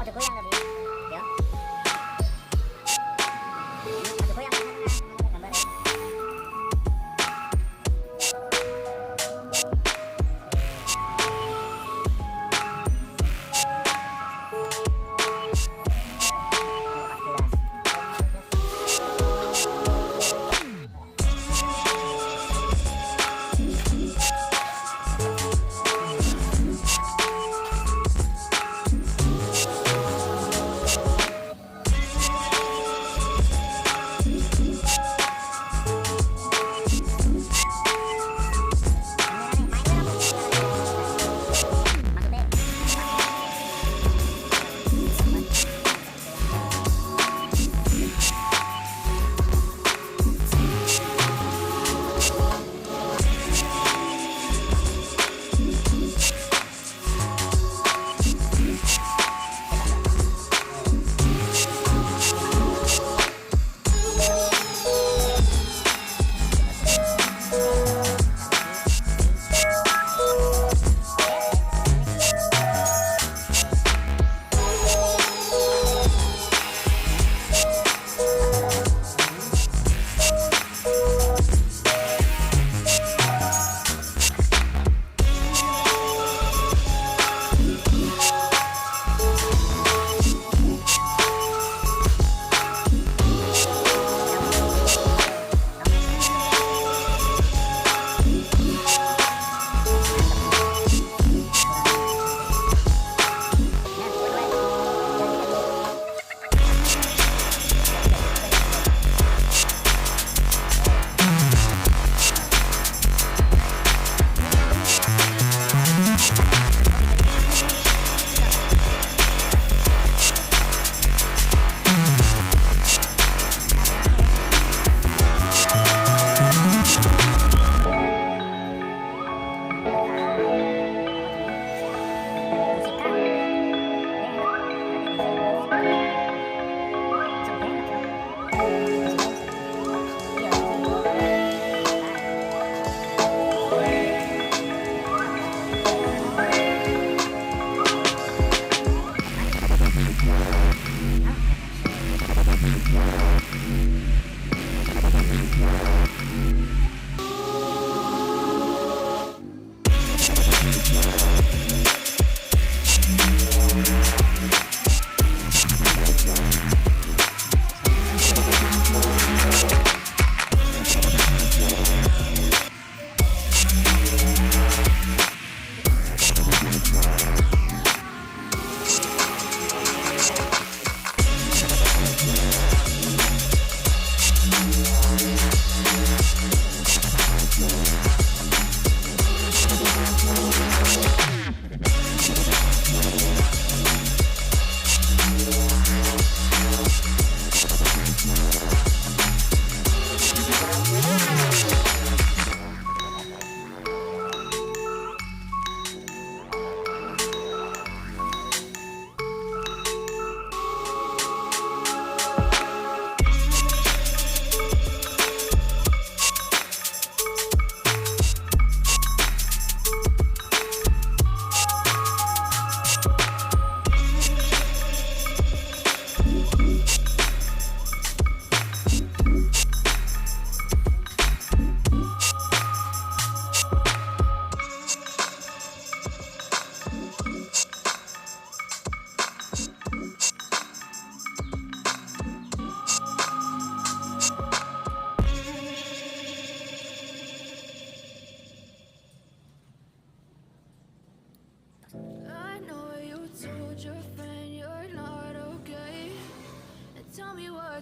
Ojo goyang tadi, ya. Ojo goyang kan gambar ya.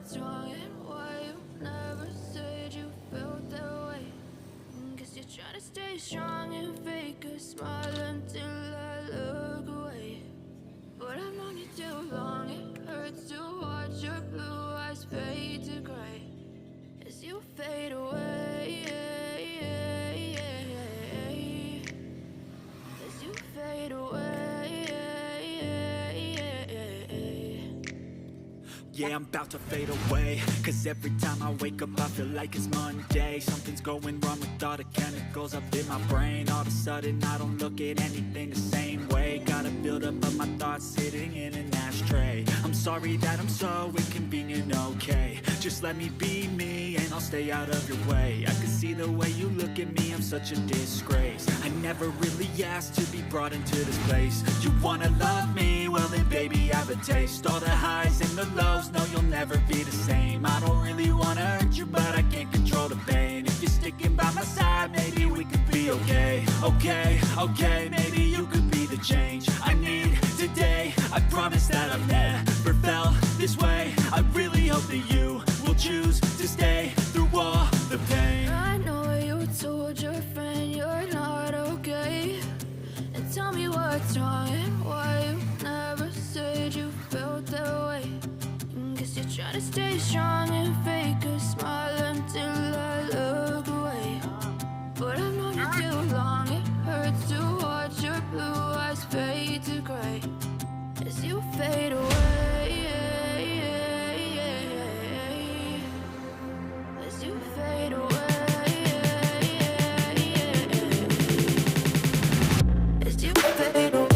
what's wrong and why you never said you felt that way. Guess you're trying to stay strong and fake a smile until I look away. But I've known you too long, it hurts to watch your blue eyes fade to gray as you fade away, as you fade away. Yeah, I'm about to fade away. Cause every time I wake up I feel like it's Monday. Something's going wrong with all the chemicals up in my brain. All of a sudden I don't look at anything the same way. Gotta build up of my thoughts sitting in an ashtray. I'm sorry that I'm so inconvenient, okay. Just let me be me and I'll stay out of your way. I can see the way you look at me, I'm such a disgrace. I never really asked to be brought into this place. You wanna love me? Well then baby, have a taste. All the highs and the lows, no you'll never be the same. I don't really wanna hurt you, but I can't control the pain. If you're sticking by my side, maybe we could be okay. Okay, maybe you could be the change I need today. I promise that I've never felt this way. I really hope that you will choose to stay through all the pain. I know you told your friend you're not okay, and tell me what's wrong and why you never said you felt that way. Guess you're trying to stay strong and fake a smile until I look away. But I've known you too long, it hurts to watch your blue eyes fade to gray as you fade away. As you fade away. As you fade away.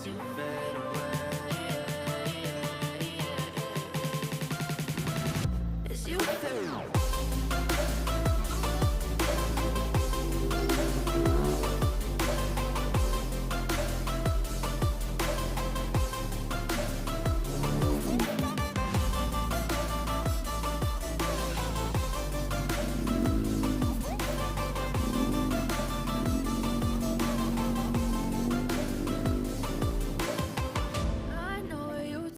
You fade